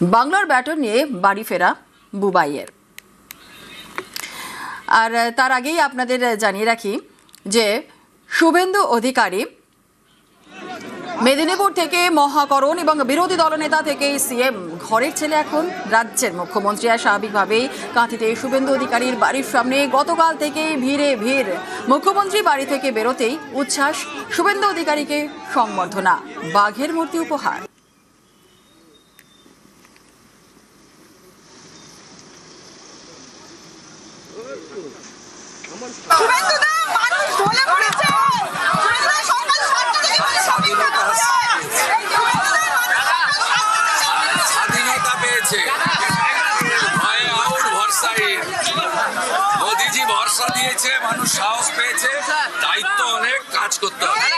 বাংলার ব্যাটন নিয়ে বাড়ি ফেরা বুবাইয়ের। আর তার আগেই আপনাদের জানিয়ে রাখি যে শুভেন্দু অধিকারী মেদিনীপুর থেকে মহাকরণ এবং বিরোধী দলনেতা থেকে সিএম ঘরের ছেলে এখন রাজ্যের মুখ্যমন্ত্রী। আর স্বাভাবিকভাবেই কাঁথিতে শুভেন্দু অধিকারীর বাড়ির সামনে গতকাল থেকে ভিড়ে ভিড়। মুখ্যমন্ত্রী বাড়ি থেকে বেরোতেই উচ্ছ্বাস, শুভেন্দু অধিকারীকে সংবর্ধনা, বাঘের মূর্তি উপহার। স্বাধীনতা পেয়েছে, মোদিজি ভরসা দিয়েছে, মানুষ সাহস পেয়েছে, দায়িত্ব অনেক, কাজ করতে হবে।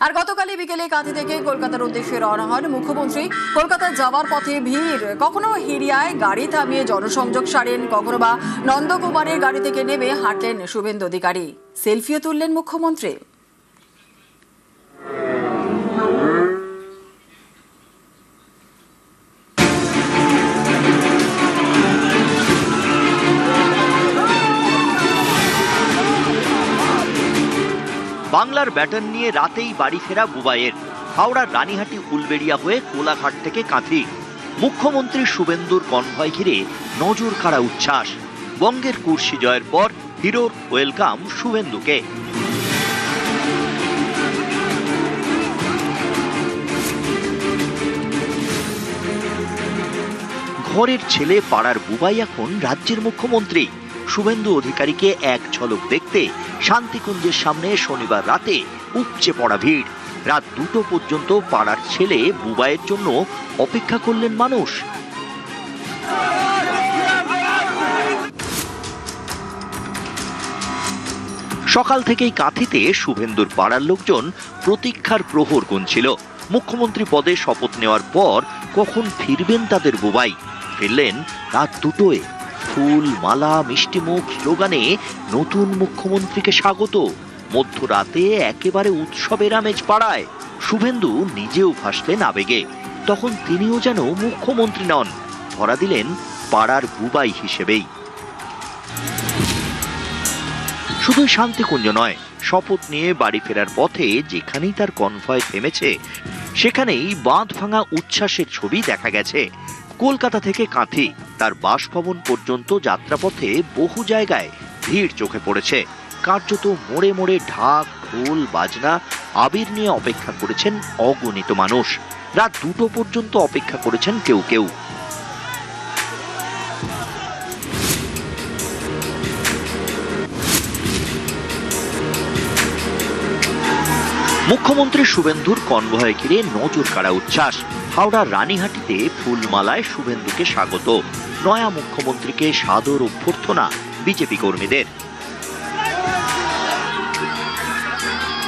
আর গতকালই বিকেলে কাঁথি থেকে কলকাতার উদ্দেশ্যে রওনা হন মুখ্যমন্ত্রী। কলকাতা যাওয়ার পথে ভিড়, কখনো হিরিয়ায় গাড়ি থামিয়ে জনসংযোগ সারেন, কখনো বা নন্দকুমারের গাড়ি থেকে নেমে হাঁটলেন শুভেন্দু অধিকারী। সেলফিও তুললেন মুখ্যমন্ত্রী। বাংলার ব্যাটন নিয়ে রাতেই বাড়ি ফেরা বুবাইয়ের। হাওড়ার রানীহাটি উলবেড়িয়া হয়ে কোলাঘাট থেকে কাঁথি। মুখ্যমন্ত্রী শুভেন্দুর কনভয় ঘিরে নজর কাড়া উচ্ছ্বাস। বঙ্গের কুর্সি জয়ের পর হিরোর ওয়েলকাম শুভেন্দুকে। ঘরের ছেলে পাড়ার বুবাই এখন রাজ্যের মুখ্যমন্ত্রী। শুভেন্দু অধিকারীকে এক ঝলক দেখতে শান্তিকুঞ্জের সামনে শনিবার রাতে উপচে পড়া ভিড়। রাত 2টো পর্যন্ত পাড়ার ছেলে বুবাইয়ের জন্য অপেক্ষা করলেন মানুষ। সকাল থেকেই কাঁথিতে শুভেন্দুর পাড়ার লোকজন প্রতীক্ষার প্রহর গুনছিল। মুখ্যমন্ত্রী পদে শপথ নেওয়ার পর কখন ফিরবেন তাদের বুবাই। ফিরলেন রাত 2টোয়। ফুল, মালা, মিষ্টিমুখ, স্লোগানে নতুন মুখ্যমন্ত্রীকে স্বাগত। মধ্যরাতে একেবারে উৎসবের আমেজ পাড়ায়। শুভেন্দু নিজেও ভাসলেন আবেগে। তখন তিনিও যেন মুখ্যমন্ত্রী নন, ধরা দিলেন পাড়ার বুবাই হিসেবেই। শুধু শান্তিকুঞ্জ নয়, শপথ নিয়ে বাড়ি ফেরার পথে যেখানেই তার কনভয় থেমেছে সেখানেই বাঁধ ভাঙা উচ্ছ্বাসের ছবি দেখা গেছে। কলকাতা থেকে কাঁথি, তার বাসভবন পর্যন্ত যাত্রাপথে বহু জায়গায় ভিড় চোখে পড়েছে। কার্যত মোড়ে মোড়ে ঢাক, ঢোল, বাজনা, আবির নিয়ে অপেক্ষা করেছেন অগণিত মানুষ। রাত 2টো পর্যন্ত অপেক্ষা করেছেন কেউ কেউ। মুখ্যমন্ত্রী শুভেন্দুর কনভয় ঘিরে নজর কাড়া উচ্ছ্বাস। হাওড়ার রানীহাটিতে ফুলমালায় শুভেন্দুকে স্বাগত। নয়া মুখ্যমন্ত্রীকে সাদর অভ্যর্থনা বিজেপি কর্মীদের।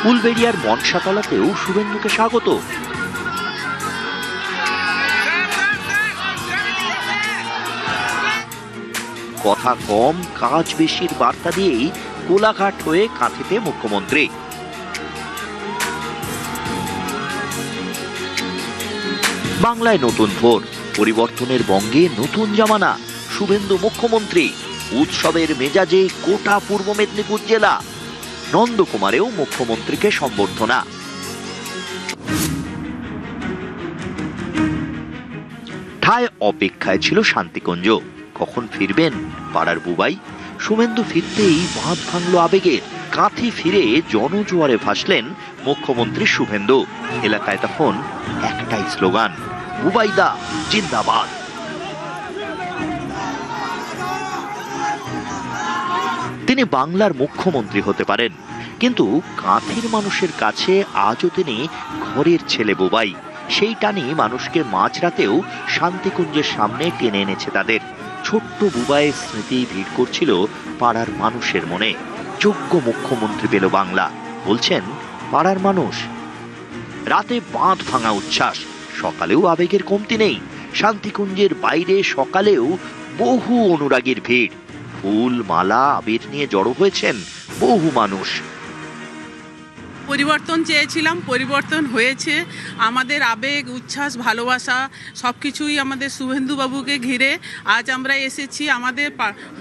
উলবেড়িয়ার মনসাতলাতেও শুভেন্দুকে স্বাগত। কথা কম, কাজ বেশির বার্তা দিয়েই কোলাঘাট হয়ে কাঁথিতে মুখ্যমন্ত্রী। বাংলায় নতুন ভোর, পরিবর্তনের বঙ্গে নতুন জামানা। শুভেন্দু মুখ্যমন্ত্রী, উৎসবের মেজাজে গোটা পূর্ব মেদিনীপুর জেলা। নন্দকুমারেও মুখ্যমন্ত্রীকে সম্বর্ধনা। ঠায় অপেক্ষায় ছিল শান্তিকুঞ্জ। কখন ফিরবেন পাড়ার বুবাই? শুভেন্দু ফিরতেই বাঁধ ভাঙল আবেগের। কাঁথি ফিরে জনজোয়ারে ভাসলেন মুখ্যমন্ত্রী শুভেন্দু। এলাকায় তখন একটাই স্লোগান, বুবাইদা জিন্দাবাদ। তিনি বাংলার মুখ্যমন্ত্রী হতে পারেন, কিন্তু কাঁথির মানুষের কাছে আজও তিনি ঘরের ছেলে বুবাই। সেই টানি মানুষকে মাঝরাতেও শান্তিকুঞ্জের সামনে টেনে এনেছে তাদের। ছোট্ট বুবাইয়ের স্মৃতি ভিড় করছিল পাড়ার মানুষের মনে। যোগ্য মুখ্যমন্ত্রী পেল বাংলা, বলছেন পাড়ার মানুষ। রাতে বাঁধ ভাঙা উচ্ছ্বাস, সকালেও আবেগের কমতি নেই। শান্তিকুঞ্জের বাইরে সকালেও বহু অনুরাগীর ভিড়। ফুল, মালা, আবির নিয়ে জড়ো হয়েছেন বহু মানুষ। পরিবর্তন চেয়েছিলাম, পরিবর্তন হয়েছে। আমাদের আবেগ, উচ্ছ্বাস, ভালোবাসা সব কিছুই আমাদের শুভেন্দুবাবুকে ঘিরে আজ আমরা এসেছি আমাদের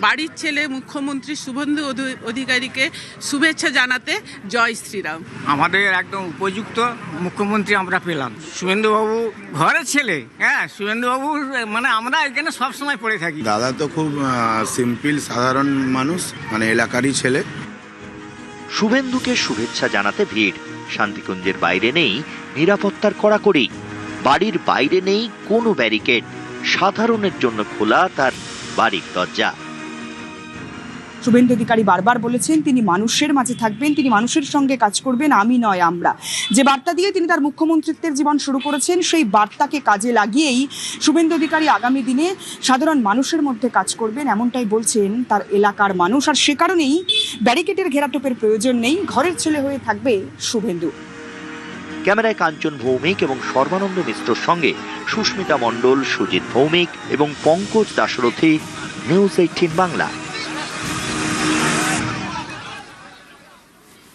বাড়ির ছেলে মুখ্যমন্ত্রী শুভেন্দু অধিকারীকে শুভেচ্ছা জানাতে। জয় শ্রীরাম। আমাদের একদম উপযুক্ত মুখ্যমন্ত্রী আমরা পেলাম। শুভেন্দুবাবু ঘরের ছেলে, হ্যাঁ, শুভেন্দুবাবু মানে আমরা এখানে সবসময় পড়ে থাকি। দাদা তো খুব সিম্পল সাধারণ মানুষ, মানে এলাকারই ছেলে। শুভেন্দুকে শুভেচ্ছা জানাতে ভিড়। শান্তিকুঞ্জের বাইরে নেই নিরাপত্তার কড়াকড়ি, বাড়ির বাইরে নেই কোনো ব্যারিকেড, সাধারণের জন্য খোলা তার বাড়ির দরজা। শুভেন্দু অধিকারী বারবার বলেছেন তিনি মানুষের মাঝে থাকবেন, তিনি মানুষের সঙ্গে কাজ করবেন, আমি নয় আমরা। যে বার্তা দিয়ে তিনি তার মুখ্যমন্ত্রিত্বের জীবন শুরু করেছেন, সেই বার্তাকে কাজে লাগিয়েই শুভেন্দু অধিকারী আগামী দিনে সাধারণ মানুষের মধ্যে কাজ করবেন, এমনটাই বলছেন তার এলাকার মানুষ। আর সে কারণেই ব্যারিকেডের ঘেরাটোপের প্রয়োজন নেই, ঘরের ছেলে হয়ে থাকবে শুভেন্দু। ক্যামেরায় কাঞ্চন ভৌমিক এবং সর্বানন্দ মিশ্রর সঙ্গে সুস্মিতা মণ্ডল, সুজিত ভৌমিক এবং পঙ্কজ দাশরথী, নিউজ 18 বাংলা।